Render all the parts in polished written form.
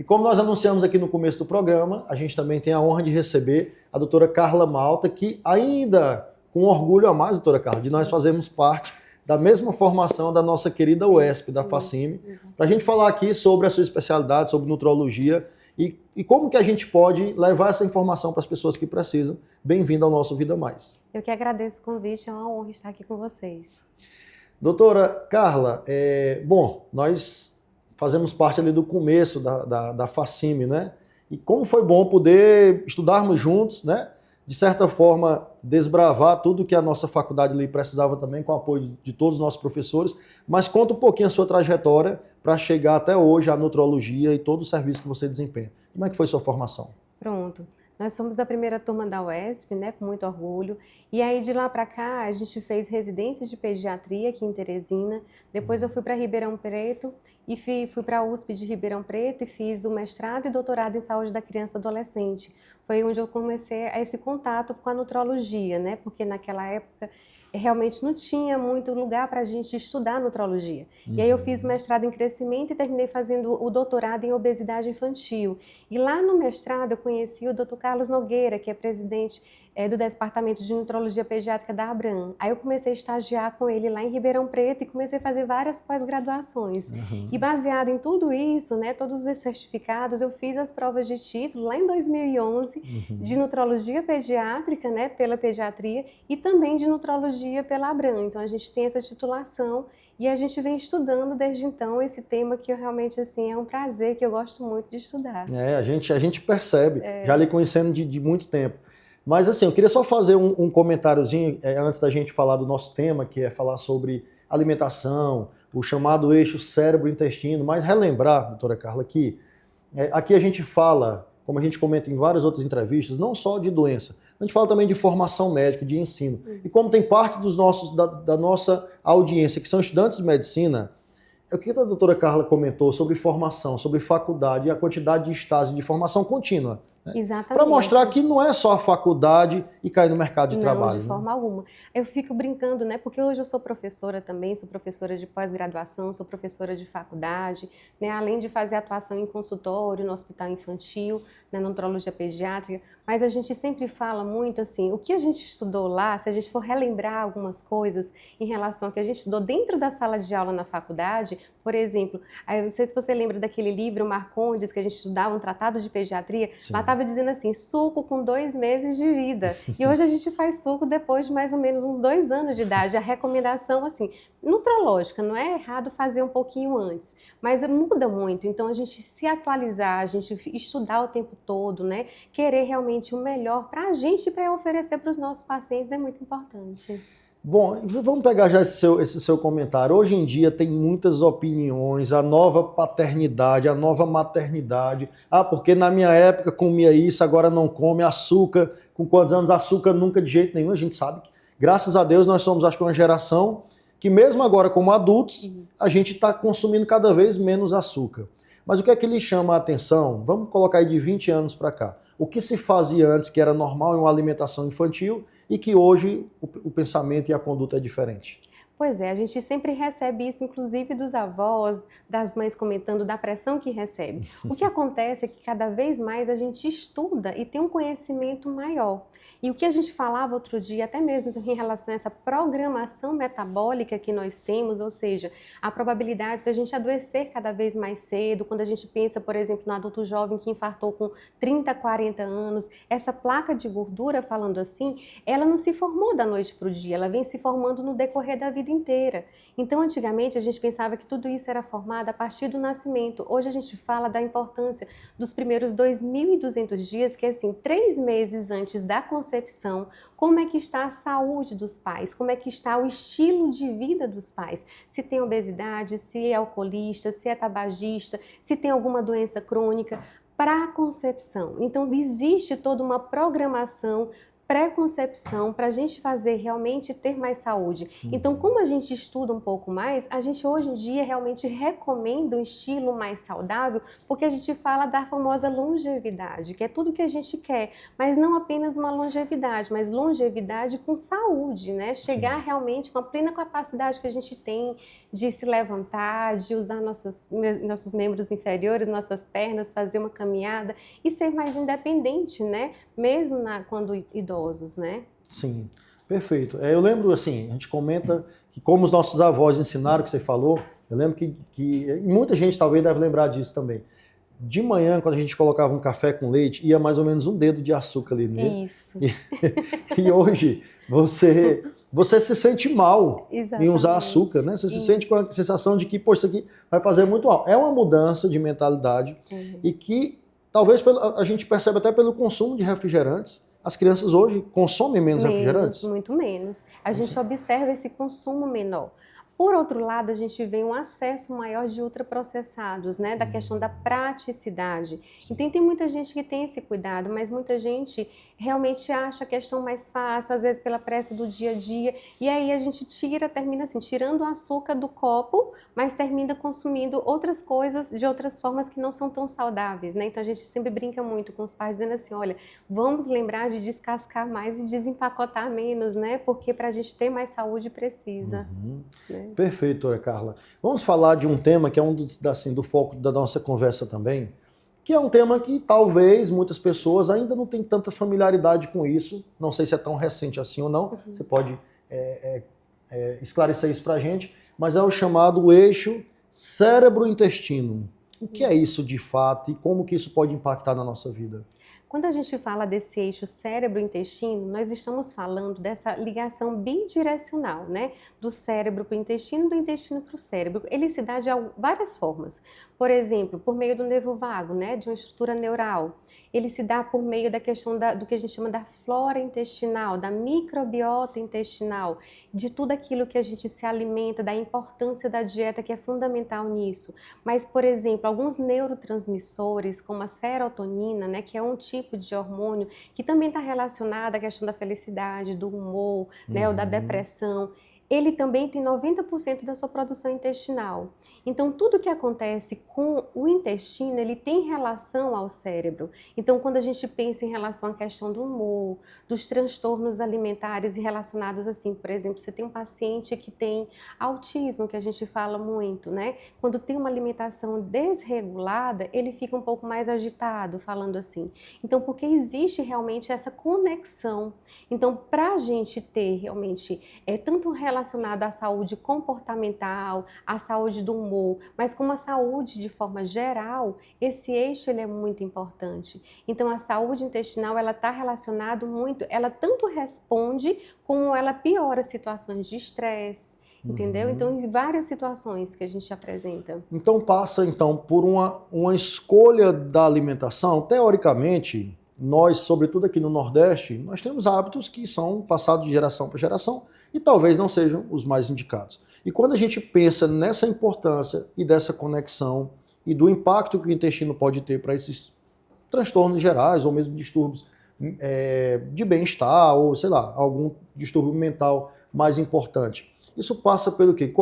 E como nós anunciamos aqui no começo do programa, a gente também tem a honra de receber a doutora Carla Malta, que ainda, com orgulho a mais, doutora Carla, de nós fazermos parte da mesma formação da nossa querida UESP, da Facime, para a gente falar aqui sobre a sua especialidade, sobre nutrologia e como que a gente pode levar essa informação para as pessoas que precisam. Bem-vindo ao nosso Vida Mais. Eu que agradeço o convite, é uma honra estar aqui com vocês. Doutora Carla, nós fazemos parte ali do começo da Facime, né? E como foi bom poder estudarmos juntos, né? De certa forma, desbravar tudo que a nossa faculdade ali precisava também, com o apoio de todos os nossos professores. Mas conta um pouquinho a sua trajetória para chegar até hoje à nutrologia e todo o serviço que você desempenha. Como é que foi sua formação? Pronto. Nós somos da primeira turma da UESP, né, com muito orgulho. E aí, de lá para cá, a gente fez residência de pediatria aqui em Teresina. Depois eu fui para Ribeirão Preto e fui para a USP de Ribeirão Preto e fiz o mestrado e doutorado em saúde da criança e adolescente. Foi onde eu comecei esse contato com a nutrologia, né, porque naquela época realmente não tinha muito lugar para a gente estudar nutrologia. E aí eu fiz o mestrado em crescimento e terminei fazendo o doutorado em obesidade infantil. E lá no mestrado eu conheci o Dr. Carlos Nogueira, que é presidente do Departamento de Nutrologia Pediátrica da Abram. Aí eu comecei a estagiar com ele lá em Ribeirão Preto e comecei a fazer várias pós-graduações. E baseado em tudo isso, né, todos os certificados, eu fiz as provas de título lá em 2011 de nutrologia pediátrica, né, pela pediatria e também de nutrologia pela Abram. Então a gente tem essa titulação e a gente vem estudando desde então esse tema que eu realmente assim é um prazer, que eu gosto muito de estudar. A gente percebe, já lhe conhecendo de muito tempo. Mas assim, eu queria só fazer um comentáriozinho antes da gente falar do nosso tema, que é falar sobre alimentação, o chamado eixo cérebro-intestino, mas relembrar, doutora Carla, que aqui a gente fala, como a gente comenta em várias outras entrevistas, não só de doença, a gente fala também de formação médica, de ensino. E como tem parte da nossa audiência que são estudantes de medicina, o que a doutora Carla comentou sobre formação, sobre faculdade e a quantidade de estágios de formação contínua. Né? Exatamente. Para mostrar que não é só a faculdade e cair no mercado de trabalho. Não, de forma alguma. Eu fico brincando, né? Porque hoje eu sou professora também, sou professora de pós-graduação, sou professora de faculdade, né? Além de fazer atuação em consultório, no hospital infantil, na nutrologia pediátrica. Mas a gente sempre fala muito assim, o que a gente estudou lá, se a gente for relembrar algumas coisas em relação ao que a gente estudou dentro da sala de aula na faculdade, por exemplo, eu não sei se você lembra daquele livro Marcondes, que a gente estudava um tratado de pediatria, lá estava dizendo assim, suco com 2 meses de vida. E hoje a gente faz suco depois de mais ou menos uns 2 anos de idade. A recomendação, assim, nutrológica, não é errado fazer um pouquinho antes, mas muda muito. Então a gente se atualizar, a gente estudar o tempo todo, né? Querer realmente o melhor para a gente e para oferecer para os nossos pacientes é muito importante. Bom, vamos pegar já esse seu comentário. Hoje em dia tem muitas opiniões, a nova paternidade, a nova maternidade. Ah, porque na minha época comia isso, agora não come. Açúcar, com quantos anos? Açúcar nunca de jeito nenhum. A gente sabe que, graças a Deus, nós somos, acho que, uma geração que mesmo agora como adultos, a gente está consumindo cada vez menos açúcar. Mas o que é que lhe chama a atenção? Vamos colocar aí de 20 anos para cá. O que se fazia antes, que era normal em uma alimentação infantil, e que hoje o pensamento e a conduta é diferente. Pois é, a gente sempre recebe isso, inclusive dos avós, das mães comentando da pressão que recebe. O que acontece é que cada vez mais a gente estuda e tem um conhecimento maior. E o que a gente falava outro dia, até mesmo em relação a essa programação metabólica que nós temos, ou seja, a probabilidade de a gente adoecer cada vez mais cedo, quando a gente pensa, por exemplo, no adulto jovem que infartou com 30, 40 anos, essa placa de gordura, falando assim, ela não se formou da noite para o dia, ela vem se formando no decorrer da vida inteira. Então, antigamente, a gente pensava que tudo isso era formado a partir do nascimento. Hoje a gente fala da importância dos primeiros 2.200 dias, que é assim, 3 meses antes da concepção, como é que está a saúde dos pais, como é que está o estilo de vida dos pais, se tem obesidade, se é alcoolista, se é tabagista, se tem alguma doença crônica, para a concepção. Então, existe toda uma programação pré-concepção para a gente fazer realmente ter mais saúde. Então, como a gente estuda um pouco mais, a gente hoje em dia realmente recomenda um estilo mais saudável, porque a gente fala da famosa longevidade, que é tudo que a gente quer, mas não apenas uma longevidade, mas longevidade com saúde, né? Chegar realmente com a plena capacidade que a gente tem de se levantar, de usar nossos membros inferiores, nossas pernas, fazer uma caminhada e ser mais independente, né? Mesmo quando idosos, né? Sim, perfeito. Eu lembro, assim, a gente comenta que como os nossos avós ensinaram, que você falou, eu lembro que muita gente talvez deve lembrar disso também. De manhã, quando a gente colocava um café com leite, ia mais ou menos um dedo de açúcar ali, né? Isso. E hoje você se sente mal em usar açúcar, né? Você se sente com a sensação de que, pô, isso aqui vai fazer muito mal. É uma mudança de mentalidade e que talvez a gente percebe até pelo consumo de refrigerantes. As crianças hoje consomem menos refrigerantes? Muito menos. A gente observa esse consumo menor. Por outro lado, a gente vê um acesso maior de ultraprocessados, né? Da questão da praticidade. Então, tem muita gente que tem esse cuidado, mas muita gente realmente acha a questão mais fácil, às vezes pela pressa do dia a dia, e aí a gente termina assim, tirando o açúcar do copo, mas termina consumindo outras coisas de outras formas que não são tão saudáveis, né? Então a gente sempre brinca muito com os pais dizendo assim, olha, vamos lembrar de descascar mais e desempacotar menos, né? Porque para a gente ter mais saúde precisa. Né? Perfeito, doutora Carla. Vamos falar de um tema que é do foco da nossa conversa também, que é um tema que talvez muitas pessoas ainda não tenham tanta familiaridade com isso. Não sei se é tão recente assim ou não. Você pode esclarecer isso para a gente. Mas é o chamado eixo cérebro-intestino. O que é isso de fato e como que isso pode impactar na nossa vida? Quando a gente fala desse eixo cérebro-intestino, nós estamos falando dessa ligação bidirecional, né? Do cérebro para o intestino, do intestino para o cérebro. Ele se dá de várias formas. Por exemplo, por meio do nervo vago, né? De uma estrutura neural. Ele se dá por meio da questão do que a gente chama da flora intestinal, da microbiota intestinal, de tudo aquilo que a gente se alimenta, da importância da dieta que é fundamental nisso. Mas, por exemplo, alguns neurotransmissores, como a serotonina, né, que é um tipo de hormônio que também está relacionado à questão da felicidade, do humor, né, ou da depressão, ele também tem 90% da sua produção intestinal. Então, tudo que acontece com o intestino, ele tem relação ao cérebro. Então, quando a gente pensa em relação à questão do humor, dos transtornos alimentares relacionados assim, por exemplo, você tem um paciente que tem autismo, que a gente fala muito, né? Quando tem uma alimentação desregulada, ele fica um pouco mais agitado, falando assim. Então, porque existe realmente essa conexão. Então, para a gente ter realmente tanto relacionado à saúde comportamental, à saúde do humor, mas como a saúde de forma geral, esse eixo ele é muito importante. Então a saúde intestinal ela está relacionada muito, ela tanto responde como ela piora situações de estresse, entendeu? Então em várias situações que a gente apresenta. Então passa por uma escolha da alimentação, teoricamente, nós, sobretudo aqui no Nordeste, nós temos hábitos que são passados de geração para geração e talvez não sejam os mais indicados. E quando a gente pensa nessa importância e dessa conexão e do impacto que o intestino pode ter para esses transtornos gerais ou mesmo distúrbios de bem-estar ou, sei lá, algum distúrbio mental mais importante, isso passa pelo quê?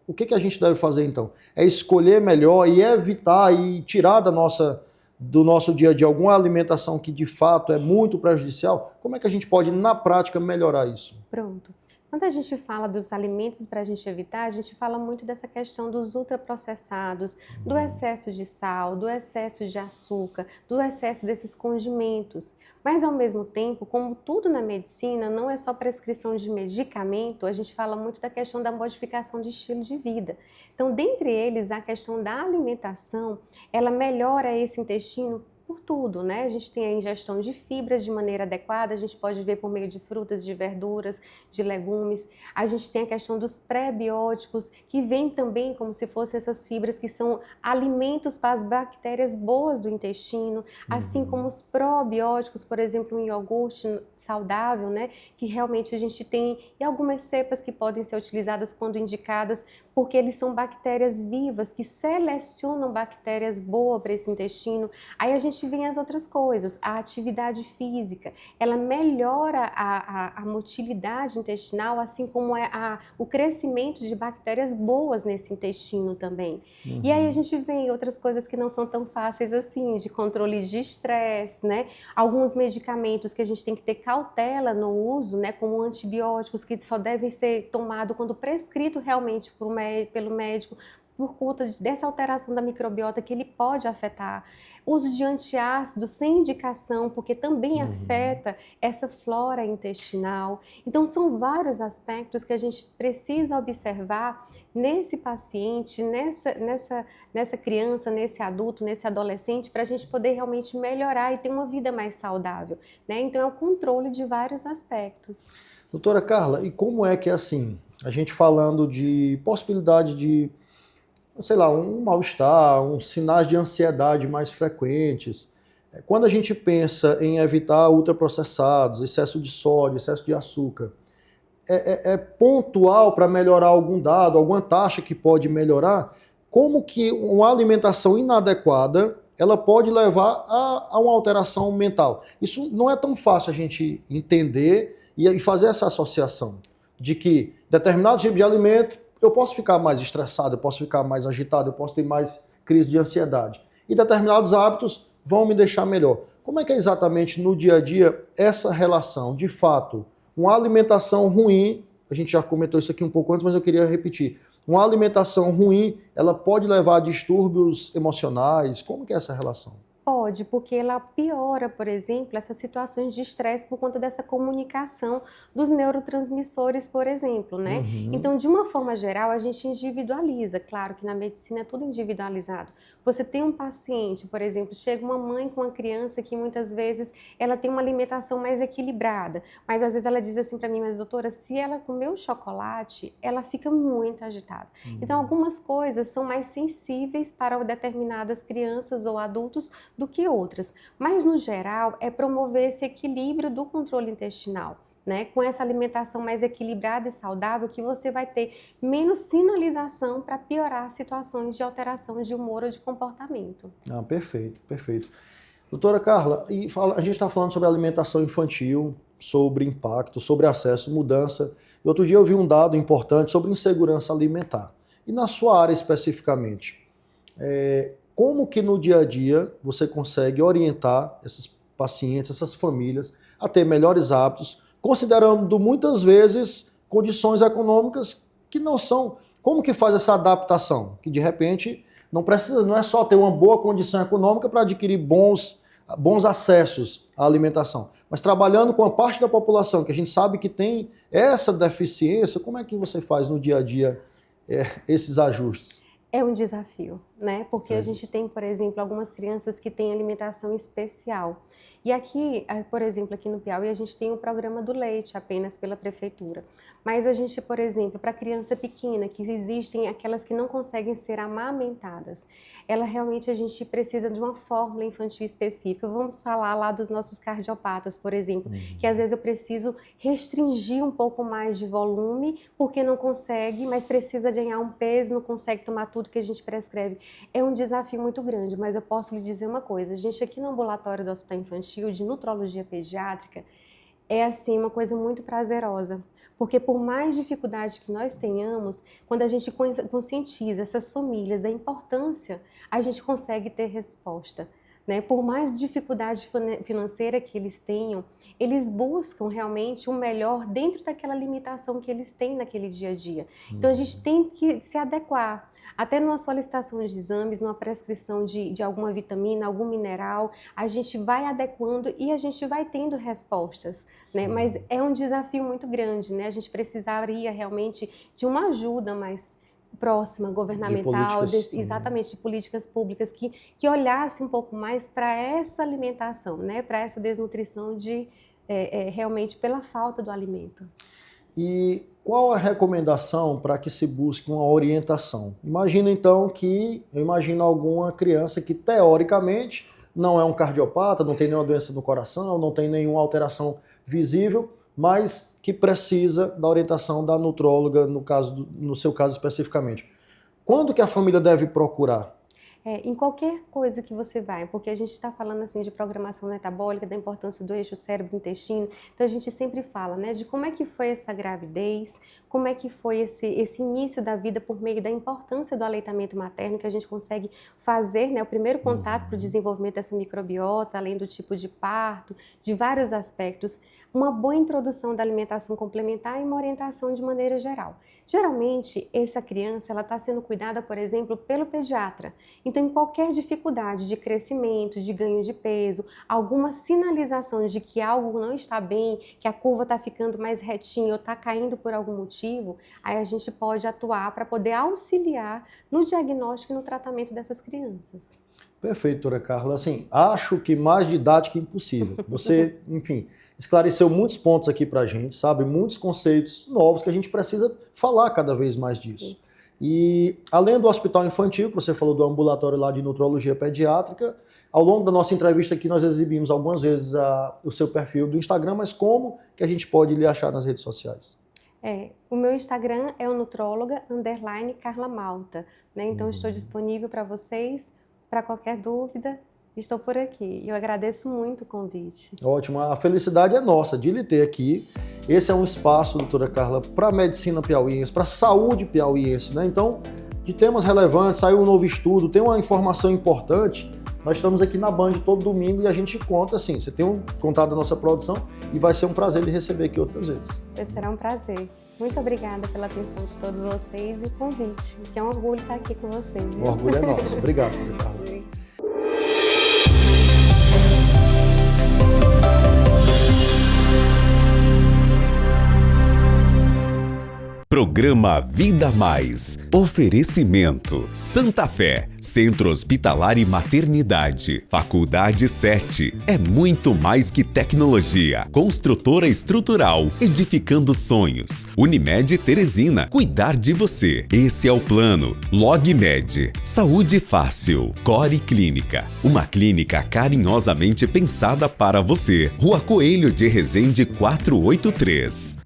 O que a gente deve fazer então? É escolher melhor e evitar e tirar do nosso dia a dia alguma alimentação que de fato é muito prejudicial? Como é que a gente pode, na prática, melhorar isso? Pronto. Quando a gente fala dos alimentos para a gente evitar, a gente fala muito dessa questão dos ultraprocessados, do excesso de sal, do excesso de açúcar, do excesso desses condimentos. Mas, ao mesmo tempo, como tudo na medicina, não é só prescrição de medicamento, a gente fala muito da questão da modificação de estilo de vida. Então, dentre eles, a questão da alimentação, ela melhora esse intestino por tudo, né? A gente tem a ingestão de fibras de maneira adequada, a gente pode ver por meio de frutas, de verduras, de legumes. A gente tem a questão dos pré-bióticos, que vem também como se fossem essas fibras que são alimentos para as bactérias boas do intestino, assim como os probióticos, por exemplo, um iogurte saudável, né? Que realmente a gente tem, e algumas cepas que podem ser utilizadas quando indicadas, porque eles são bactérias vivas que selecionam bactérias boas para esse intestino. Aí a gente vê vem as outras coisas. A atividade física, ela melhora a motilidade intestinal, assim como o crescimento de bactérias boas nesse intestino também. E aí a gente vê outras coisas que não são tão fáceis assim, de controle de estresse, né? Alguns medicamentos que a gente tem que ter cautela no uso, né? Como antibióticos que só devem ser tomados quando prescrito realmente pelo médico, por conta dessa alteração da microbiota que ele pode afetar. Uso de antiácido sem indicação, porque também afeta essa flora intestinal. Então, são vários aspectos que a gente precisa observar nesse paciente, nessa criança, nesse adulto, nesse adolescente, para a gente poder realmente melhorar e ter uma vida mais saudável, né? Então, é o controle de vários aspectos. Doutora Carla, e como é que é assim, a gente falando de possibilidade de, sei lá, um mal-estar, uns sinais de ansiedade mais frequentes. Quando a gente pensa em evitar ultraprocessados, excesso de sódio, excesso de açúcar, é pontual para melhorar algum dado, alguma taxa que pode melhorar? Como que uma alimentação inadequada ela pode levar a uma alteração mental? Isso não é tão fácil a gente entender e fazer essa associação de que determinado tipo de alimento eu posso ficar mais estressado, eu posso ficar mais agitado, eu posso ter mais crise de ansiedade. E determinados hábitos vão me deixar melhor. Como é que é exatamente no dia a dia essa relação? De fato, uma alimentação ruim, a gente já comentou isso aqui um pouco antes, mas eu queria repetir. Uma alimentação ruim, ela pode levar a distúrbios emocionais? Como que é essa relação? Pode, porque ela piora, por exemplo, essas situações de estresse por conta dessa comunicação dos neurotransmissores, por exemplo, né? Então, de uma forma geral, a gente individualiza. Claro que na medicina é tudo individualizado. Você tem um paciente, por exemplo, chega uma mãe com uma criança que muitas vezes ela tem uma alimentação mais equilibrada, mas às vezes ela diz assim para mim, mas doutora, se ela comer o chocolate, ela fica muito agitada. Então, algumas coisas são mais sensíveis para determinadas crianças ou adultos do que outras, mas no geral é promover esse equilíbrio do controle intestinal, né? Com essa alimentação mais equilibrada e saudável que você vai ter menos sinalização para piorar situações de alteração de humor ou de comportamento. Ah, perfeito, perfeito. Doutora Carla, a gente está falando sobre alimentação infantil, sobre impacto, sobre acesso, mudança. E outro dia eu vi um dado importante sobre insegurança alimentar. E na sua área especificamente, como que no dia a dia você consegue orientar esses pacientes, essas famílias, a ter melhores hábitos, considerando muitas vezes condições econômicas que não são... Como que faz essa adaptação? Que de repente não é só ter uma boa condição econômica para adquirir bons acessos à alimentação, mas trabalhando com a parte da população que a gente sabe que tem essa deficiência, como é que você faz no dia a dia esses ajustes? É um desafio, né? Porque a gente tem, por exemplo, algumas crianças que têm alimentação especial. E aqui, por exemplo, aqui no Piauí, a gente tem o programa do leite apenas pela prefeitura. Mas a gente, por exemplo, para criança pequena, que existem aquelas que não conseguem ser amamentadas, a gente precisa de uma fórmula infantil específica. Vamos falar lá dos nossos cardiopatas, por exemplo, que às vezes eu preciso restringir um pouco mais de volume, porque não consegue, mas precisa ganhar um peso, não consegue tomar tudo que a gente prescreve. É um desafio muito grande, mas eu posso lhe dizer uma coisa, a gente aqui no ambulatório do Hospital Infantil de Nutrologia Pediátrica é assim uma coisa muito prazerosa, porque por mais dificuldade que nós tenhamos, quando a gente conscientiza essas famílias da importância, a gente consegue ter resposta. Né? Por mais dificuldade financeira que eles tenham, eles buscam realmente o melhor dentro daquela limitação que eles têm naquele dia a dia. Então a gente tem que se adequar. Até numa solicitação de exames, numa prescrição de alguma vitamina, algum mineral, a gente vai adequando e a gente vai tendo respostas, né? Mas é um desafio muito grande, né? A gente precisaria realmente de uma ajuda mais próxima, governamental, exatamente, de políticas públicas que olhasse um pouco mais para essa alimentação, né? Para essa desnutrição realmente pela falta do alimento. E qual a recomendação para que se busque uma orientação? Imagina então eu imagino alguma criança que teoricamente não é um cardiopata, não tem nenhuma doença no coração, não tem nenhuma alteração visível, mas que precisa da orientação da nutróloga, no seu caso especificamente. Quando que a família deve procurar? Em qualquer coisa que você vai, porque a gente está falando assim de programação metabólica, da importância do eixo cérebro-intestino, então a gente sempre fala, né, de como é que foi essa gravidez, como é que foi esse início da vida por meio da importância do aleitamento materno, que a gente consegue fazer, né, o primeiro contato para o desenvolvimento dessa microbiota, além do tipo de parto, de vários aspectos, uma boa introdução da alimentação complementar e uma orientação de maneira geral. Geralmente, essa criança ela está sendo cuidada, por exemplo, pelo pediatra. Então, em qualquer dificuldade de crescimento, de ganho de peso, alguma sinalização de que algo não está bem, que a curva está ficando mais retinha ou está caindo por algum motivo, aí a gente pode atuar para poder auxiliar no diagnóstico e no tratamento dessas crianças. Perfeito, doutora Carla. Assim, acho que mais didática impossível. Você, enfim, esclareceu muitos pontos aqui pra gente, sabe? Muitos conceitos novos que a gente precisa falar cada vez mais disso. Isso. E além do hospital infantil, que você falou do ambulatório lá de nutrologia pediátrica, ao longo da nossa entrevista aqui nós exibimos algumas vezes o seu perfil do Instagram, mas como que a gente pode lhe achar nas redes sociais? O meu Instagram é o nutróloga_Carla Malta, né? Então estou disponível para vocês, para qualquer dúvida. Estou por aqui e eu agradeço muito o convite. Ótimo, a felicidade é nossa de lhe ter aqui. Esse é um espaço, doutora Carla, para a medicina piauiense, para a saúde piauiense, né? Então, de temas relevantes, saiu um novo estudo, tem uma informação importante. Nós estamos aqui na Band todo domingo e a gente conta assim, você tem um contato da nossa produção e vai ser um prazer lhe receber aqui outras vezes. Será um prazer. Muito obrigada pela atenção de todos vocês e o convite, que é um orgulho estar aqui com vocês. O orgulho é nosso. Obrigado, doutora Carla. Programa Vida Mais. Oferecimento. Santa Fé, Centro Hospitalar e Maternidade. Faculdade 7. É muito mais que tecnologia. Construtora estrutural. Edificando sonhos. Unimed Teresina. Cuidar de você. Esse é o plano. LogMed. Saúde fácil. Core Clínica. Uma clínica carinhosamente pensada para você. Rua Coelho de Resende 483.